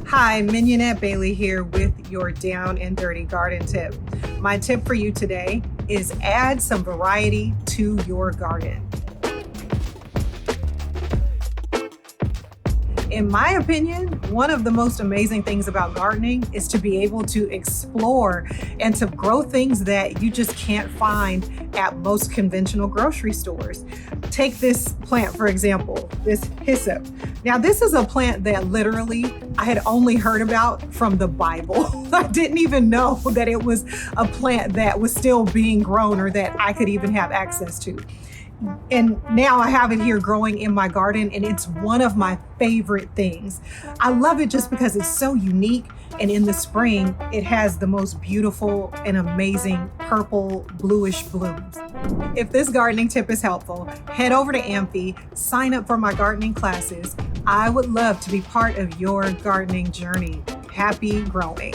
Hi, Mignonette Bailey here with your Down and Dirty Garden tip. My tip for you today is add some variety to your garden. In my opinion, one of the most amazing things about gardening is to be able to explore and to grow things that you just can't find at most conventional grocery stores. Take this plant, for example, this hyssop. Now, this is a plant that literally I had only heard about from the Bible. I didn't even know that it was a plant that was still being grown or that I could even have access to. And now I have it here growing in my garden, and it's one of my favorite things. I love it just because it's so unique, and in the spring, it has the most beautiful and amazing purple bluish blooms. If this gardening tip is helpful, head over to Amphy, sign up for my gardening classes. I would love to be part of your gardening journey. Happy growing.